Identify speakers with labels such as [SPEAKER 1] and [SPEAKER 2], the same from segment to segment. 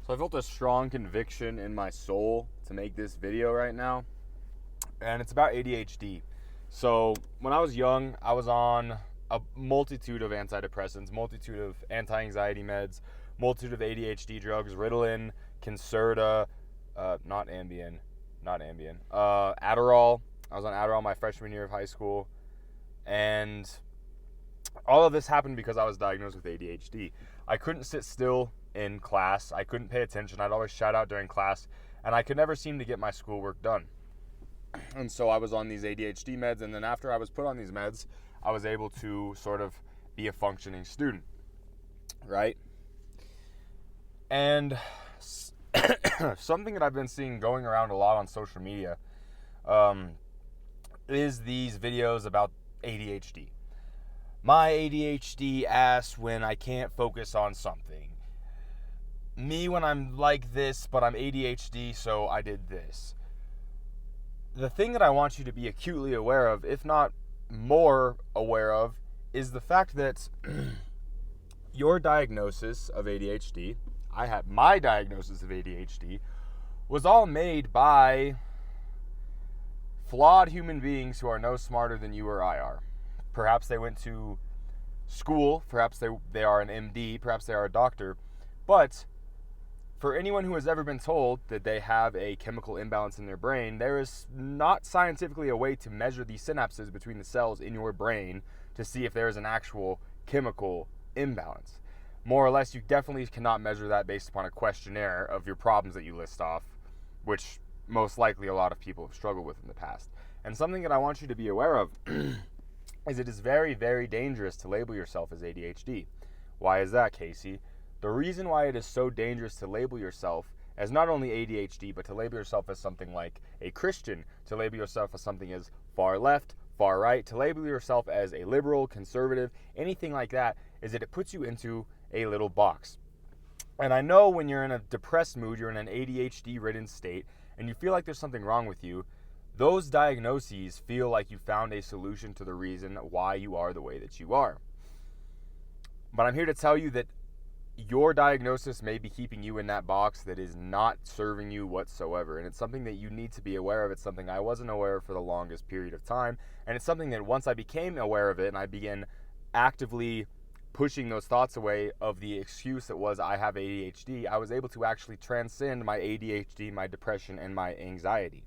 [SPEAKER 1] So I felt a strong conviction in my soul to make this video right now, and it's about ADHD. So when I was young, I was on a multitude of antidepressants, multitude of anti-anxiety meds, multitude of ADHD drugs, Ritalin, Concerta, Adderall. I was on Adderall my freshman year of high school, and all of this happened because I was diagnosed with ADHD. I couldn't sit still in class. I couldn't pay attention. I'd always shout out during class, and I could never seem to get my schoolwork done. And so I was on these ADHD meds, and then after I was put on these meds, I was able to sort of be a functioning student, right? And something that I've been seeing going around a lot on social media is these videos about ADHD. My ADHD ass when I can't focus on something. Me when I'm like this, but I'm ADHD, so I did this. The thing that I want you to be acutely aware of, if not more aware of, is the fact that your diagnosis of ADHD, my diagnosis of ADHD, was all made by flawed human beings who are no smarter than you or I are. Perhaps they went to school, perhaps they are an MD, perhaps they are a doctor, but for anyone who has ever been told that they have a chemical imbalance in their brain, there is not scientifically a way to measure the synapses between the cells in your brain to see if there is an actual chemical imbalance. More or less, you definitely cannot measure that based upon a questionnaire of your problems that you list off, which most likely a lot of people have struggled with in the past. And something that I want you to be aware of is it is very, very dangerous to label yourself as ADHD. Why is that, Casey? The reason why it is so dangerous to label yourself as not only ADHD, but to label yourself as something like a Christian, to label yourself as something as far left, far right, to label yourself as a liberal, conservative, anything like that, is that it puts you into a little box. And I know when you're in a depressed mood, you're in an ADHD-ridden state, and you feel like there's something wrong with you, those diagnoses feel like you found a solution to the reason why you are the way that you are. But I'm here to tell you that your diagnosis may be keeping you in that box that is not serving you whatsoever. And it's something that you need to be aware of. It's something I wasn't aware of for the longest period of time. And it's something that once I became aware of it and I began actively pushing those thoughts away of the excuse that was I have ADHD, I was able to actually transcend my ADHD, my depression, and my anxiety.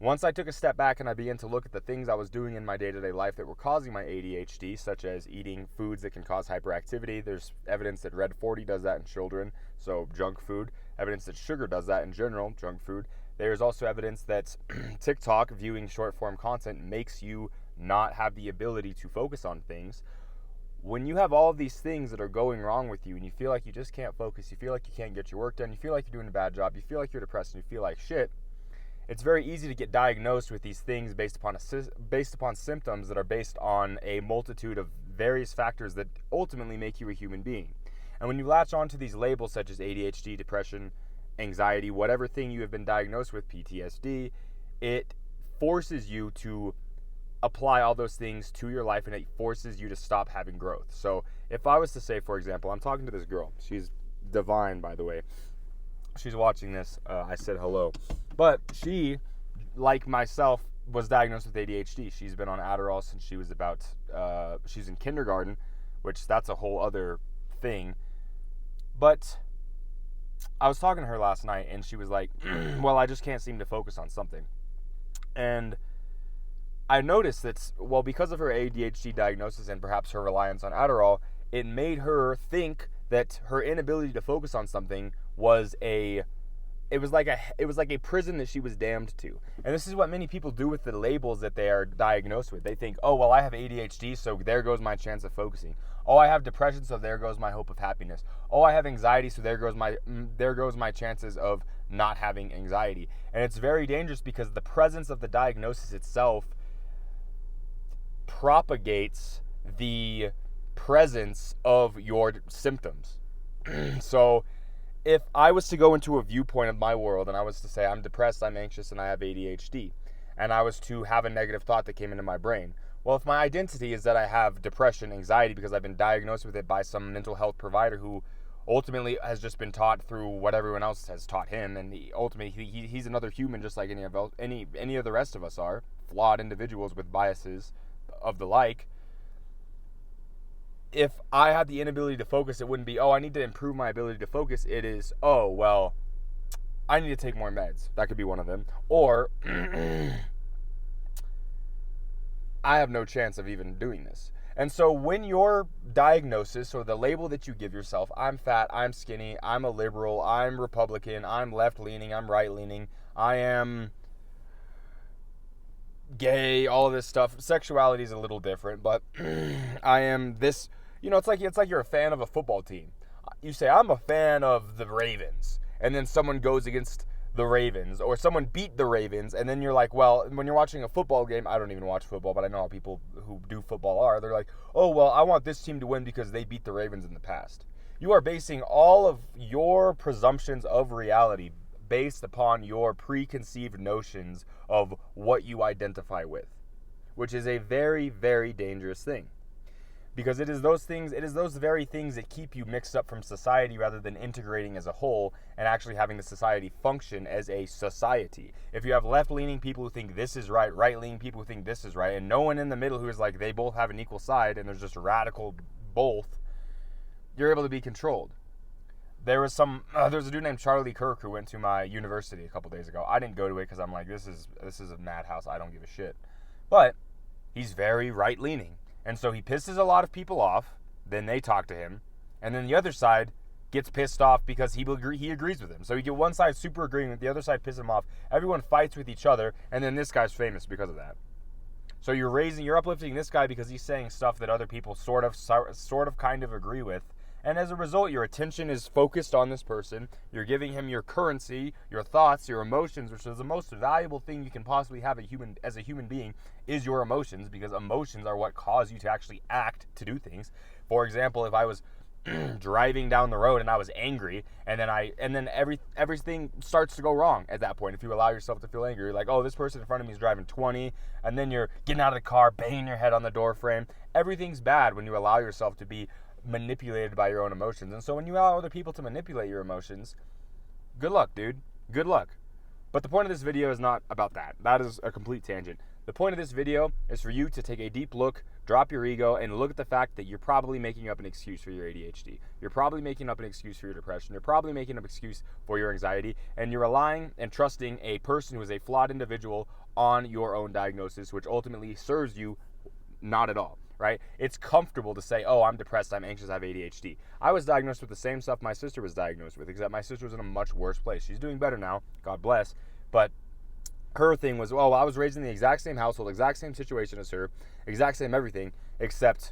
[SPEAKER 1] Once I took a step back and I began to look at the things I was doing in my day-to-day life that were causing my ADHD, such as eating foods that can cause hyperactivity. There's evidence that Red 40 does that in children, so junk food. Evidence that sugar does that in general, junk food. There's also evidence that TikTok, viewing short-form content, makes you not have the ability to focus on things. When you have all of these things that are going wrong with you and you feel like you just can't focus, you feel like you can't get your work done, you feel like you're doing a bad job, you feel like you're depressed, and you feel like shit, it's very easy to get diagnosed with these things based upon symptoms that are based on a multitude of various factors that ultimately make you a human being. And when you latch onto these labels such as ADHD, depression, anxiety, whatever thing you have been diagnosed with, PTSD, it forces you to apply all those things to your life, and it forces you to stop having growth. So if I was to say, for example, I'm talking to this girl. She's divine, by the way. She's watching this. I said hello. But she, like myself, was diagnosed with ADHD. She's been on Adderall since she was she's in kindergarten, which that's a whole other thing. But I was talking to her last night, and she was like, well, I just can't seem to focus on something. And I noticed that, well, because of her ADHD diagnosis and perhaps her reliance on Adderall, it made her think that her inability to focus on something was like a prison that she was damned to. And this is what many people do with the labels that they are diagnosed with. They think, oh, well, I have ADHD, so there goes my chance of focusing. Oh, I have depression, so there goes my hope of happiness. Oh, I have anxiety, so there goes my chances of not having anxiety. And it's very dangerous because the presence of the diagnosis itself propagates the presence of your symptoms. So if I was to go into a viewpoint of my world and I was to say I'm depressed, I'm anxious, and I have ADHD, and I was to have a negative thought that came into my brain, well, if my identity is that I have depression, anxiety, because I've been diagnosed with it by some mental health provider who ultimately has just been taught through what everyone else has taught him, and he's another human just like any of the rest of us are, flawed individuals with biases of the like. If I had the inability to focus, it wouldn't be, oh, I need to improve my ability to focus. It is, oh, well, I need to take more meds. That could be one of them. Or I have no chance of even doing this. And so when your diagnosis or the label that you give yourself, I'm fat, I'm skinny, I'm a liberal, I'm Republican, I'm left-leaning, I'm right-leaning, I am gay, all of this stuff. Sexuality is a little different, but I am this, it's like you're a fan of a football team. You say, I'm a fan of the Ravens, and then someone goes against the Ravens, or someone beat the Ravens, and then you're like, well, when you're watching a football game, I don't even watch football, but I know how people who do football are, they're like, oh, well, I want this team to win because they beat the Ravens in the past. You are basing all of your presumptions of reality based upon your preconceived notions of what you identify with, which is a very, very dangerous thing. Because it is those very things that keep you mixed up from society rather than integrating as a whole and actually having the society function as a society. If you have left-leaning people who think this is right, right-leaning people who think this is right, and no one in the middle who is like they both have an equal side and there's just radical both, you're able to be controlled. There's a dude named Charlie Kirk who went to my university a couple days ago. I didn't go to it because I'm like, this is a madhouse. I don't give a shit. But he's very right-leaning. And so he pisses a lot of people off, then they talk to him, and then the other side gets pissed off because he agrees with him. So you get one side super agreeing with the other side pisses him off. Everyone fights with each other, and then this guy's famous because of that. So you're uplifting this guy because he's saying stuff that other people sort of kind of agree with. And as a result, your attention is focused on this person. You're giving him your currency, your thoughts, your emotions, which is the most valuable thing you can possibly have as a human being, is your emotions, because emotions are what cause you to actually act, to do things. For example, if I was driving down the road and I was angry, and then everything starts to go wrong at that point. If you allow yourself to feel angry, you're like, oh, this person in front of me is driving 20, and then you're getting out of the car, banging your head on the door frame. Everything's bad when you allow yourself to be manipulated by your own emotions. And so when you allow other people to manipulate your emotions, good luck, dude. Good luck. But the point of this video is not about that. That is a complete tangent. The point of this video is for you to take a deep look, drop your ego, and look at the fact that you're probably making up an excuse for your ADHD. You're probably making up an excuse for your depression. You're probably making up an excuse for your anxiety, and you're relying and trusting a person who is a flawed individual on your own diagnosis, which ultimately serves you not at all. Right? It's comfortable to say, oh, I'm depressed, I'm anxious, I have ADHD. I was diagnosed with the same stuff my sister was diagnosed with, except my sister was in a much worse place. She's doing better now, God bless. But her thing was, oh, I was raised in the exact same household, exact same situation as her, exact same everything, except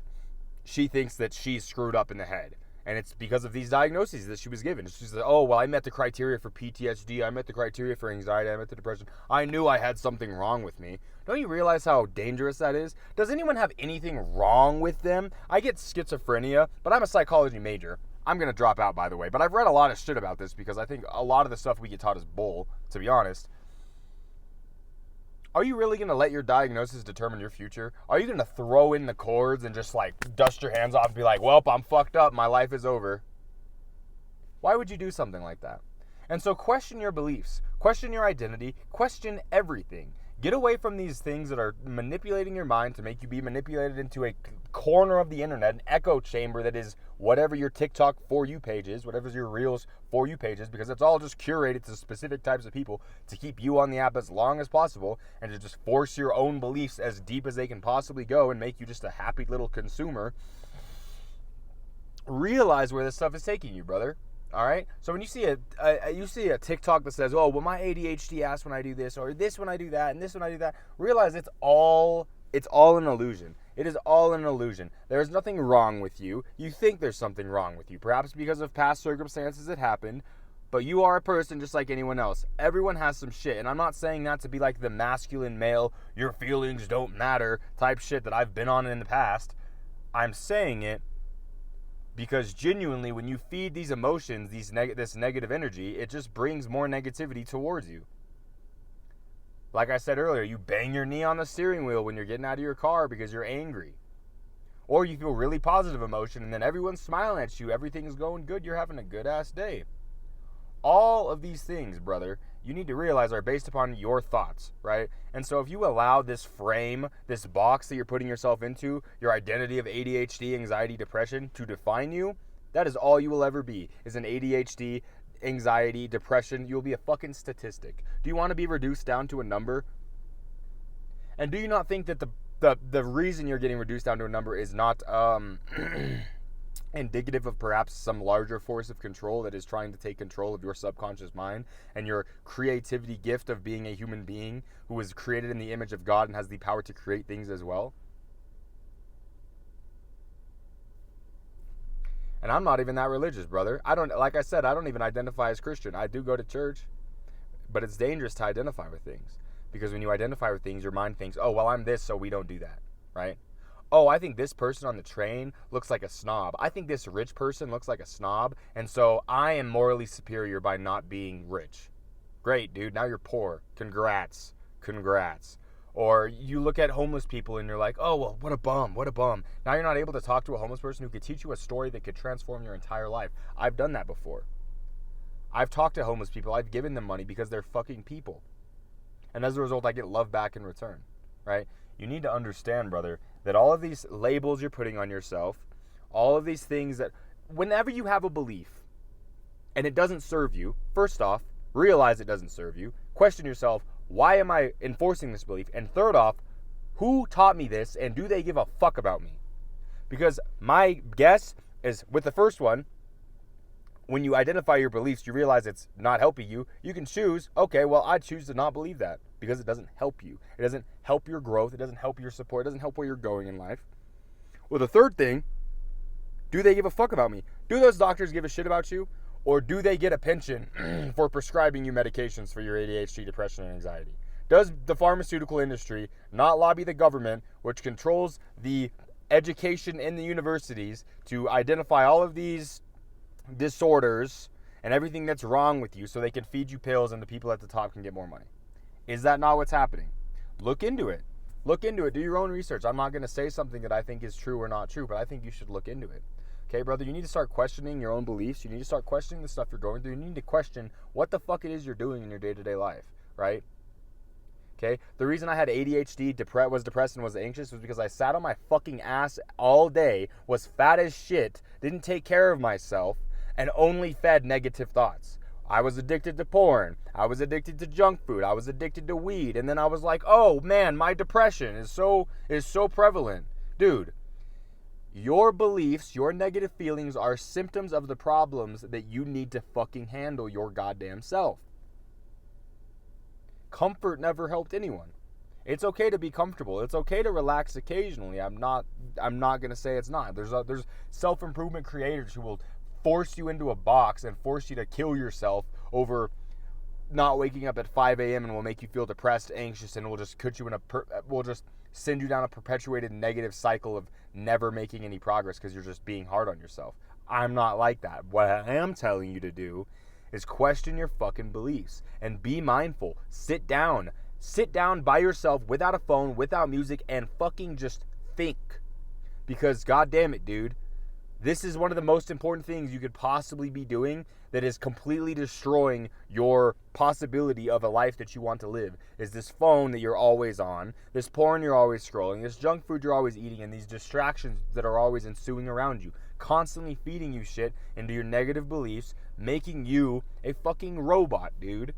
[SPEAKER 1] she thinks that she's screwed up in the head. And it's because of these diagnoses that she was given. She said, oh, well, I met the criteria for PTSD. I met the criteria for anxiety. I met the depression. I knew I had something wrong with me. Don't you realize how dangerous that is? Does anyone have anything wrong with them? I get schizophrenia, but I'm a psychology major. I'm going to drop out, by the way. But I've read a lot of shit about this because I think a lot of the stuff we get taught is bull, to be honest. Are you really going to let your diagnosis determine your future? Are you going to throw in the cords and just like dust your hands off and be like, well, I'm fucked up, my life is over? Why would you do something like that? And so question your beliefs, question your identity, question everything. Get away from these things that are manipulating your mind to make you be manipulated into a corner of the internet, an echo chamber that is whatever your TikTok For You page is, whatever your Reels For You page is, because it's all just curated to specific types of people to keep you on the app as long as possible and to just force your own beliefs as deep as they can possibly go and make you just a happy little consumer. Realize where this stuff is taking you, brother. All right. So when you see a TikTok that says, "Oh, well, my ADHD asks when I do this, or this when I do that, and this when I do that," realize it's all an illusion. It is all an illusion. There is nothing wrong with you. You think there's something wrong with you, perhaps because of past circumstances that happened, but you are a person just like anyone else. Everyone has some shit, and I'm not saying that to be like the masculine male, your feelings don't matter type shit that I've been on in the past. I'm saying it because genuinely, when you feed these emotions, this negative energy, it just brings more negativity towards you. Like I said earlier, you bang your knee on the steering wheel when you're getting out of your car because you're angry. Or you feel really positive emotion and then everyone's smiling at you, everything is going good, you're having a good ass day. All of these things, brother, you need to realize are based upon your thoughts, right? And so if you allow this frame, this box that you're putting yourself into, your identity of ADHD, anxiety, depression, to define you, that is all you will ever be, is an ADHD, anxiety, depression. You'll be a fucking statistic. Do you want to be reduced down to a number? And do you not think that the reason you're getting reduced down to a number is not indicative of perhaps some larger force of control that is trying to take control of your subconscious mind and your creativity gift of being a human being who was created in the image of God and has the power to create things as well? And I'm not even that religious, brother. Like I said, I don't even identify as Christian. I do go to church, but it's dangerous to identify with things. Because when you identify with things, your mind thinks, oh, well, I'm this, so we don't do that, right? Oh, I think this person on the train looks like a snob. I think this rich person looks like a snob, and so I am morally superior by not being rich. Great, dude. Now you're poor. Congrats. Or you look at homeless people and you're like, oh, well, what a bum. Now you're not able to talk to a homeless person who could teach you a story that could transform your entire life. I've done that before. I've talked to homeless people. I've given them money because they're fucking people. And as a result, I get love back in return, right? You need to understand, brother, that all of these labels you're putting on yourself, all of these things that, whenever you have a belief and it doesn't serve you, first off, realize it doesn't serve you. Question yourself, why am I enforcing this belief? And third off, who taught me this and do they give a fuck about me? Because my guess is with the first one, when you identify your beliefs, you realize it's not helping you. You can choose, okay, well, I choose to not believe that because it doesn't help you. It doesn't help your growth. It doesn't help your support. It doesn't help where you're going in life. Well, the third thing, do they give a fuck about me? Do those doctors give a shit about you? Or do they get a pension for prescribing you medications for your ADHD, depression, and anxiety? Does the pharmaceutical industry not lobby the government, which controls the education in the universities, to identify all of these disorders and everything that's wrong with you so they can feed you pills and the people at the top can get more money? Is that not what's happening? Look into it. Do your own research. I'm not going to say something that I think is true or not true, but I think you should look into it. Okay, brother, you need to start questioning your own beliefs. You need to start questioning the stuff you're going through. You need to question what the fuck it is you're doing in your day-to-day life, right? Okay, the reason I had ADHD, was depressed and was anxious was because I sat on my fucking ass all day, was fat as shit, didn't take care of myself, and only fed negative thoughts. I was addicted to porn. I was addicted to junk food. I was addicted to weed. And then I was like, oh man, my depression is so prevalent. Dude, your beliefs, your negative feelings are symptoms of the problems that you need to fucking handle your goddamn self. Comfort never helped anyone. It's okay to be comfortable. It's okay to relax occasionally. I'm not going to say it's not. There's self-improvement creators who will force you into a box and force you to kill yourself over not waking up at 5 a.m. and will make you feel depressed, anxious, and will just put you in will just send you down a perpetuated negative cycle of never making any progress because you're just being hard on yourself. I'm not like that. What I am telling you to do is question your fucking beliefs and be mindful. Sit down by yourself without a phone, without music, and fucking just think. Because goddamn it, dude, this is one of the most important things you could possibly be doing that is completely destroying your possibility of a life that you want to live. Is this phone that you're always on, this porn you're always scrolling, this junk food you're always eating, and these distractions that are always ensuing around you, constantly feeding you shit into your negative beliefs, making you a fucking robot, dude.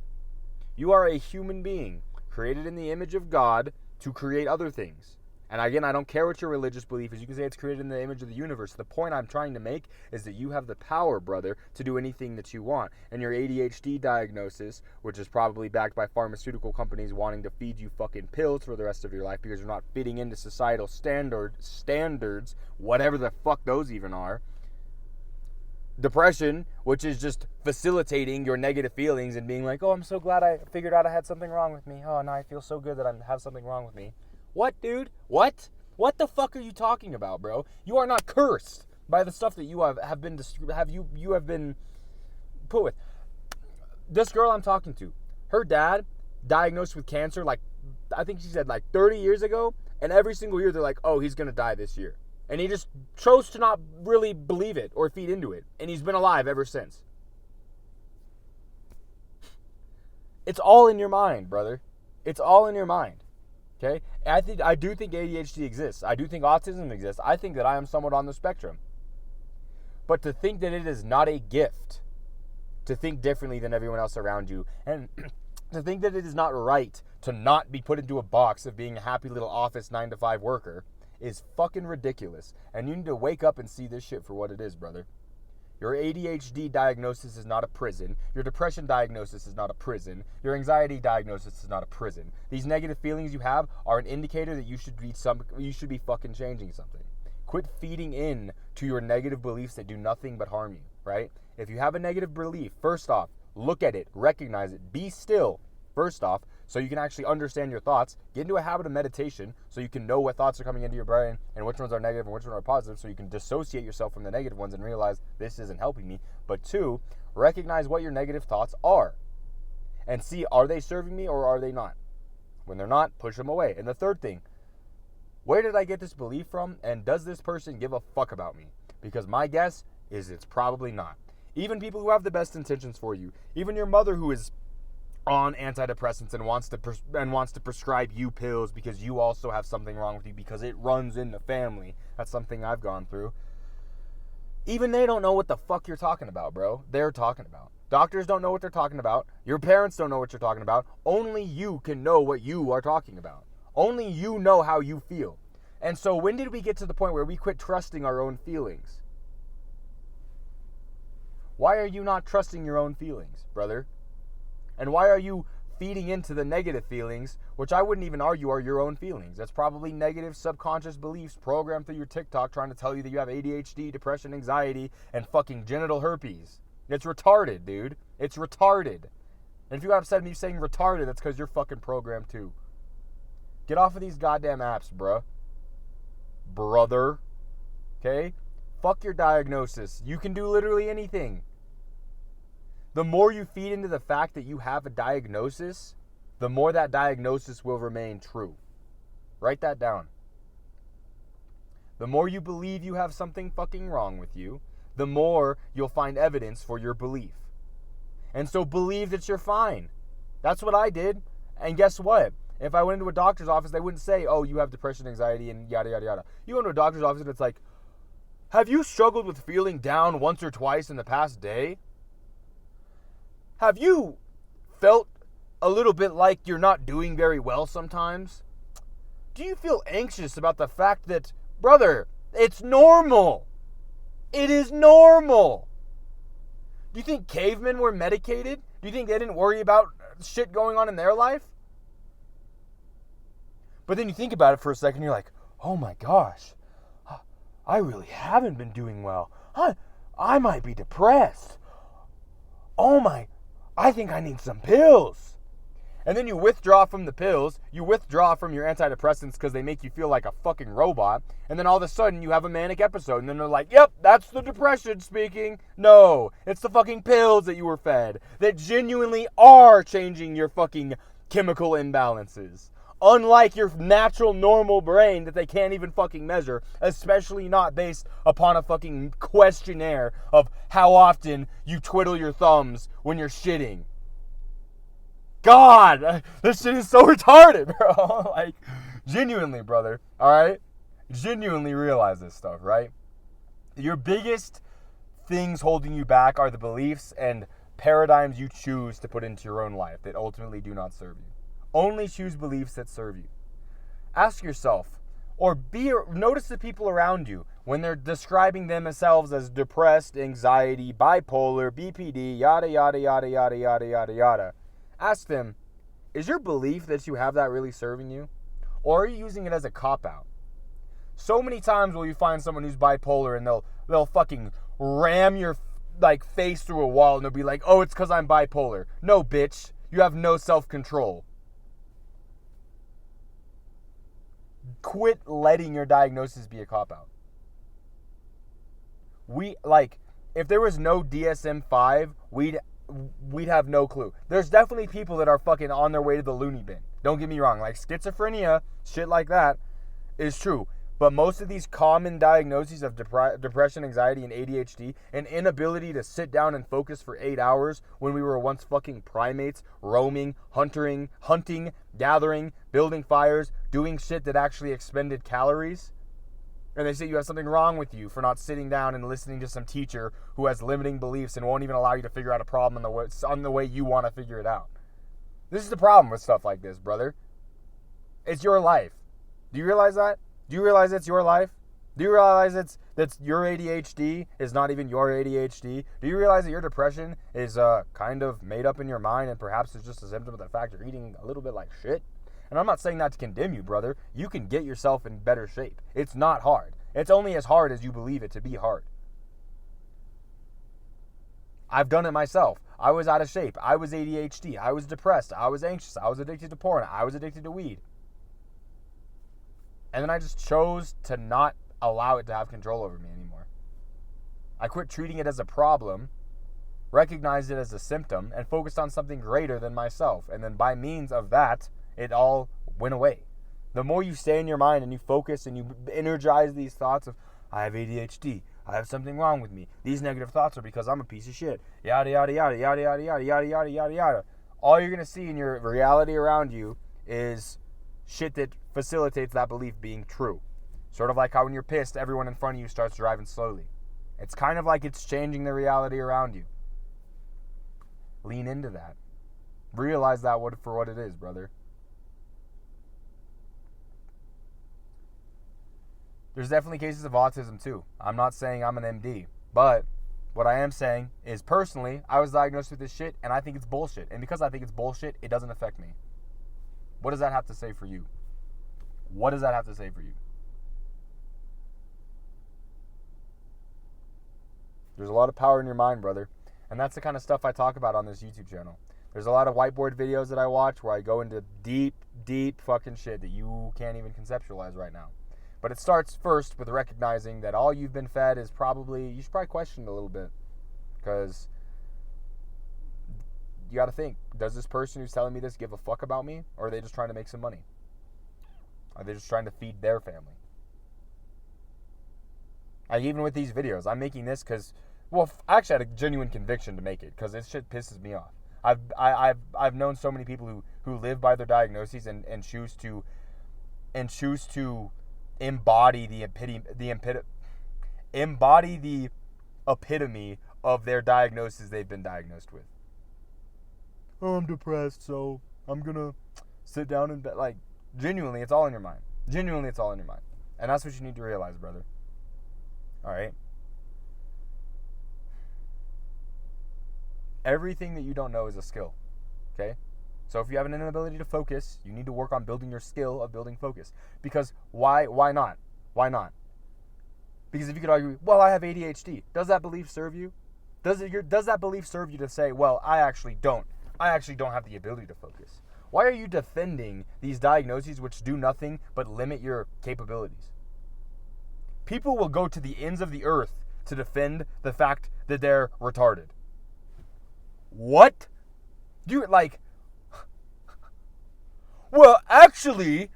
[SPEAKER 1] You are a human being created in the image of God to create other things. And again, I don't care what your religious belief is. You can say it's created in the image of the universe. The point I'm trying to make is that you have the power, brother, to do anything that you want. And your ADHD diagnosis, which is probably backed by pharmaceutical companies wanting to feed you fucking pills for the rest of your life because you're not fitting into societal standards, whatever the fuck those even are. Depression, which is just facilitating your negative feelings and being like, oh, I'm so glad I figured out I had something wrong with me. Oh, now I feel so good that I have something wrong with me. What, dude? What? What the fuck are you talking about, bro? You are not cursed by the stuff that you have been put with. This girl I'm talking to, her dad diagnosed with cancer, like, I think she said like 30 years ago, and every single year they're like, oh, he's gonna die this year. And he just chose to not really believe it or feed into it. And he's been alive ever since. It's all in your mind, brother. It's all in your mind. Okay? I do think ADHD exists. I do think autism exists. I think that I am somewhat on the spectrum. But to think that it is not a gift to think differently than everyone else around you, and to think that it is not right to not be put into a box of being a happy little office 9-to-5 worker is fucking ridiculous. And you need to wake up and see this shit for what it is, brother. Your ADHD diagnosis is not a prison. Your depression diagnosis is not a prison. Your anxiety diagnosis is not a prison. These negative feelings you have are an indicator that you should be fucking changing something. Quit feeding in to your negative beliefs that do nothing but harm you, right? If you have a negative belief, first off, look at it, recognize it, be still, first off, so you can actually understand your thoughts. Get into a habit of meditation so you can know what thoughts are coming into your brain and which ones are negative and which ones are positive, so you can dissociate yourself from the negative ones and realize this isn't helping me. But two, recognize what your negative thoughts are and see, are they serving me or are they not? When they're not, push them away. And the third thing, where did I get this belief from, and does this person give a fuck about me? Because my guess is it's probably not. Even people who have the best intentions for you, even your mother who is on antidepressants and wants to prescribe you pills because you also have something wrong with you because it runs in the family. That's something I've gone through. Even they don't know what the fuck you're talking about, bro. They're talking about. Doctors don't know what they're talking about. Your parents don't know what you're talking about. Only you can know what you are talking about. Only you know how you feel. And so when did we get to the point where we quit trusting our own feelings? Why are you not trusting your own feelings, brother? And why are you feeding into the negative feelings, which I wouldn't even argue are your own feelings? That's probably negative subconscious beliefs programmed through your TikTok trying to tell you that you have ADHD, depression, anxiety, and fucking genital herpes. It's retarded, dude. It's retarded. And if you got upset at me saying retarded, that's because you're fucking programmed too. Get off of these goddamn apps, bruh. Brother. Okay? Fuck your diagnosis. You can do literally anything. The more you feed into the fact that you have a diagnosis, the more that diagnosis will remain true. Write that down. The more you believe you have something fucking wrong with you, the more you'll find evidence for your belief. And so believe that you're fine. That's what I did. And guess what? If I went into a doctor's office, they wouldn't say, oh, you have depression, anxiety, and yada, yada, yada. You go into a doctor's office and it's like, have you struggled with feeling down once or twice in the past day? Have you felt a little bit like you're not doing very well sometimes? Do you feel anxious about the fact that, brother, it's normal? It is normal. Do you think cavemen were medicated? Do you think they didn't worry about shit going on in their life? But then you think about it for a second, you're like, oh my gosh, I really haven't been doing well. I might be depressed. Oh my, I think I need some pills. And then you withdraw from the pills, you withdraw from your antidepressants because they make you feel like a fucking robot, and then all of a sudden you have a manic episode, and then they're like, yep, that's the depression speaking. No, it's the fucking pills that you were fed that genuinely are changing your fucking chemical imbalances. Unlike your natural, normal brain that they can't even fucking measure, especially not based upon a fucking questionnaire of how often you twiddle your thumbs when you're shitting. God, this shit is so retarded, bro. Like, genuinely, brother, alright? Genuinely realize this stuff, right? Your biggest things holding you back are the beliefs and paradigms you choose to put into your own life that ultimately do not serve you. Only choose beliefs that serve you. Ask yourself, or notice the people around you when they're describing themselves as depressed, anxiety, bipolar, BPD, yada, yada, yada, yada, yada, yada, yada. Ask them, is your belief that you have that really serving you? Or are you using it as a cop-out? So many times will you find someone who's bipolar and they'll fucking ram your face through a wall and they'll be like, oh, it's because I'm bipolar. No, bitch. You have no self-control. Quit letting your diagnosis be a cop-out. If there was no DSM-5, we'd have no clue. There's definitely people that are fucking on their way to the loony bin. Don't get me wrong. Like schizophrenia, shit like that is true. But most of these common diagnoses of depression, anxiety, and ADHD, an inability to sit down and focus for 8 hours when we were once fucking primates, roaming, hunting, gathering, building fires, doing shit that actually expended calories. And they say you have something wrong with you for not sitting down and listening to some teacher who has limiting beliefs and won't even allow you to figure out a problem on the way you want to figure it out. This is the problem with stuff like this, brother. It's your life. Do you realize that? Do you realize it's your life? Do you realize that your ADHD is not even your ADHD? Do you realize that your depression is kind of made up in your mind and perhaps it's just a symptom of the fact you're eating a little bit like shit? And I'm not saying that to condemn you, brother. You can get yourself in better shape. It's not hard. It's only as hard as you believe it to be hard. I've done it myself. I was out of shape. I was ADHD. I was depressed. I was anxious. I was addicted to porn. I was addicted to weed. And then I just chose to not allow it to have control over me anymore. I quit treating it as a problem, recognized it as a symptom, and focused on something greater than myself. And then by means of that, it all went away. The more you stay in your mind and you focus and you energize these thoughts of, I have ADHD, I have something wrong with me, these negative thoughts are because I'm a piece of shit, yada, yada, yada, yada, yada, yada, yada, yada, yada, yada. All you're going to see in your reality around you is shit that facilitates that belief being true. Sort of like how when you're pissed, everyone in front of you starts driving slowly. It's kind of like it's changing the reality around you. Lean into that. Realize that for what it is, brother. There's definitely cases of autism too. I'm not saying I'm an MD, but what I am saying is personally, I was diagnosed with this shit and I think it's bullshit. And because I think it's bullshit, it doesn't affect me. What does that have to say for you? What does that have to say for you? There's a lot of power in your mind, brother. And that's the kind of stuff I talk about on this YouTube channel. There's a lot of whiteboard videos that I watch where I go into deep, deep fucking shit that you can't even conceptualize right now. But it starts first with recognizing that all you've been fed is you should probably question it a little bit. Because you got to think, does this person who's telling me this give a fuck about me? Or are they just trying to make some money? Are they just trying to feed their family? Even with these videos, I'm making this because, well, I actually had a genuine conviction to make it because this shit pisses me off. I've known so many people who live by their diagnoses and choose to embody the epitome of their diagnosis they've been diagnosed with. Oh, I'm depressed, so I'm gonna sit down and like, genuinely, it's all in your mind. Genuinely, it's all in your mind, and that's what you need to realize, brother. All right. Everything that you don't know is a skill. Okay. So if you have an inability to focus, you need to work on building your skill of building focus. Because why not? Why not? Because if you could argue, well, I have ADHD. Does that belief serve you? Does that belief serve you to say, well, I actually don't have the ability to focus? Why are you defending these diagnoses which do nothing but limit your capabilities? People will go to the ends of the earth to defend the fact that they're retarded. What? Well, actually,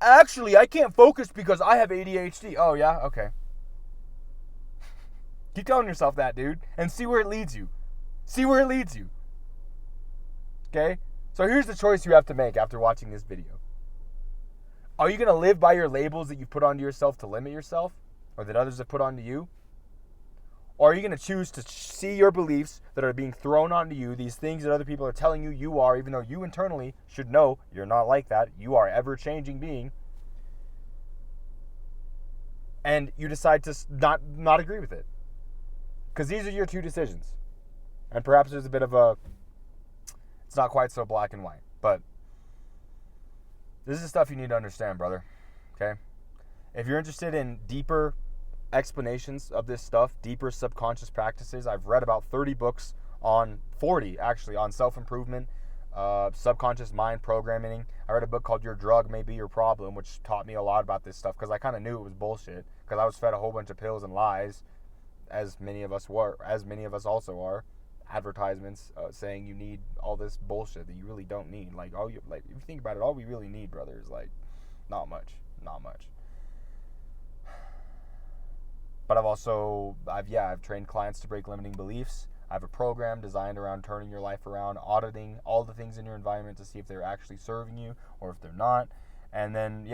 [SPEAKER 1] I can't focus because I have ADHD. Oh, yeah? Okay. Keep telling yourself that, dude, and see where it leads you. See where it leads you. Okay? So here's the choice you have to make after watching this video. Are you going to live by your labels that you put onto yourself to limit yourself, or that others have put onto you? Or are you going to choose to see your beliefs that are being thrown onto you, these things that other people are telling you you are, even though you internally should know you're not like that, you are an ever-changing being, and you decide to not agree with it? Because these are your two decisions. And perhaps there's a bit of it's not quite so black and white, but this is stuff you need to understand, brother. Okay? If you're interested in deeper explanations of this stuff, deeper subconscious practices, I've read about 40 books on self-improvement, subconscious mind programming. I read a book called Your Drug May Be Your Problem, which taught me a lot about this stuff because I kind of knew it was bullshit because I was fed a whole bunch of pills and lies, as many of us also are. Advertisements saying you need all this bullshit that you really don't need. If you think about it, all we really need, brother, is not much. But I've trained clients to break limiting beliefs. I have a program designed around turning your life around, auditing all the things in your environment to see if they're actually serving you or if they're not. And then,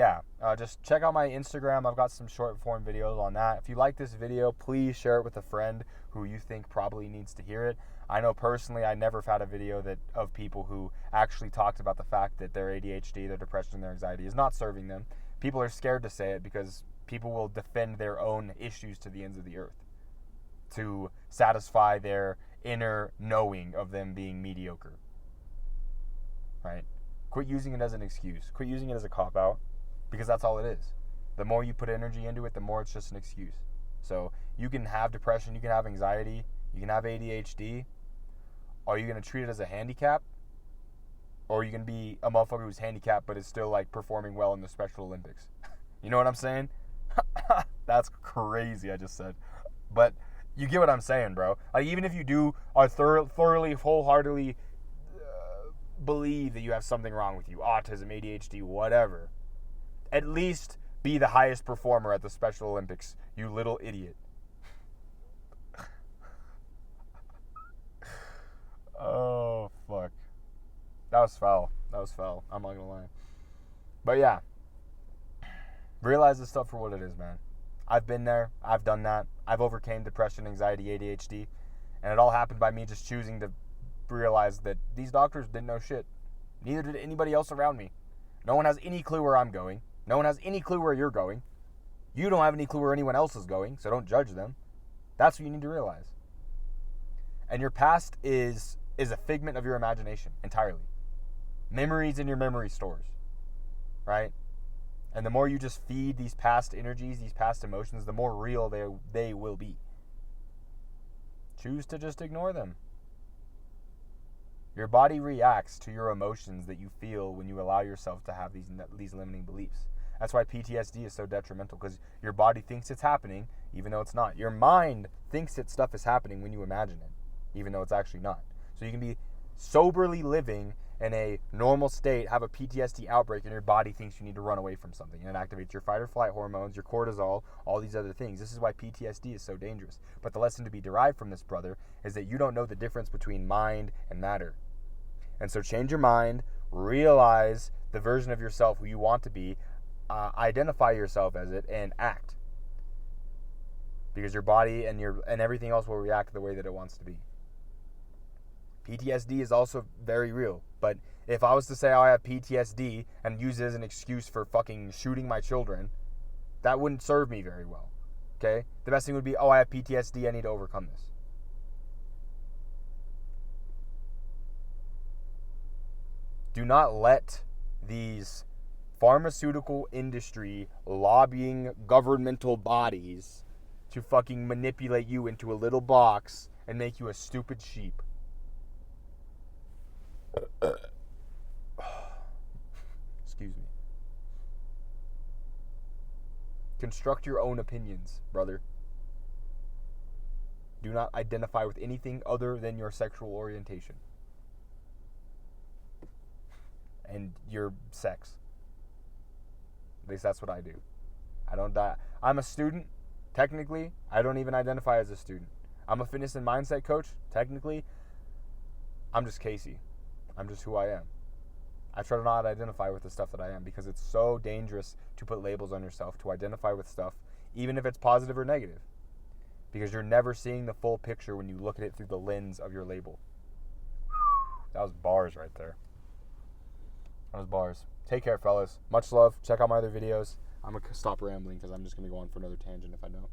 [SPEAKER 1] just check out my Instagram. I've got some short form videos on that. If you like this video, please share it with a friend who you think probably needs to hear it. I know personally I never had a video of people who actually talked about the fact that their ADHD, their depression, their anxiety is not serving them. People are scared to say it because people will defend their own issues to the ends of the earth to satisfy their inner knowing of them being mediocre. Right? Quit using it as an excuse. Quit using it as a cop-out, because that's all it is. The more you put energy into it, the more it's just an excuse. So you can have depression, you can have anxiety, you can have ADHD. Are you going to treat it as a handicap? Or are you going to be a motherfucker who's handicapped but is still like performing well in the Special Olympics? You know what I'm saying? That's crazy, I just said. But you get what I'm saying, bro. Like, even if you do are thoroughly, wholeheartedly believe that you have something wrong with you, autism, ADHD, whatever, at least be the highest performer at the Special Olympics, you little idiot. Oh, fuck. That was foul. I'm not gonna lie. But yeah, realize this stuff for what it is, man. I've been there. I've done that. I've overcame depression, anxiety, ADHD, and it all happened by me just choosing to realize that these doctors didn't know shit. Neither did anybody else around me. No one has any clue where I'm going. No one has any clue where you're going. You don't have any clue where anyone else is going, so don't judge them. That's what you need to realize. And your past is a figment of your imagination entirely. Memories in your memory stores, right? And the more you just feed these past energies, these past emotions, the more real they will be. Choose to just ignore them. Your body reacts to your emotions that you feel when you allow yourself to have these limiting beliefs. That's why PTSD is so detrimental, because your body thinks it's happening even though it's not. Your mind thinks that stuff is happening when you imagine it, even though it's actually not. So you can be soberly living in a normal state, have a PTSD outbreak, and your body thinks you need to run away from something, and it activates your fight or flight hormones, your cortisol, all these other things. This is why PTSD is so dangerous. But the lesson to be derived from this, brother, is that you don't know the difference between mind and matter. And so change your mind, realize the version of yourself who you want to be, identify yourself as it, and act. Because your body and everything else will react the way that it wants to be. PTSD is also very real, but if I was to say I have PTSD and use it as an excuse for fucking shooting my children, that wouldn't serve me very well, okay? The best thing would be, I have PTSD, I need to overcome this. Do not let these pharmaceutical industry lobbying governmental bodies to fucking manipulate you into a little box and make you a stupid sheep. Excuse me. Construct your own opinions, brother. Do not identify with anything other than your sexual orientation and your sex. At least that's what I do. I'm a student. Technically, I don't even identify as a student. I'm a fitness and mindset coach. Technically, I'm just Casey. I'm just who I am. I try to not identify with the stuff that I am, because it's so dangerous to put labels on yourself, to identify with stuff, even if it's positive or negative. Because you're never seeing the full picture when you look at it through the lens of your label. That was bars right there. That was bars. Take care, fellas. Much love. Check out my other videos. I'm going to stop rambling because I'm just going to go on for another tangent if I don't.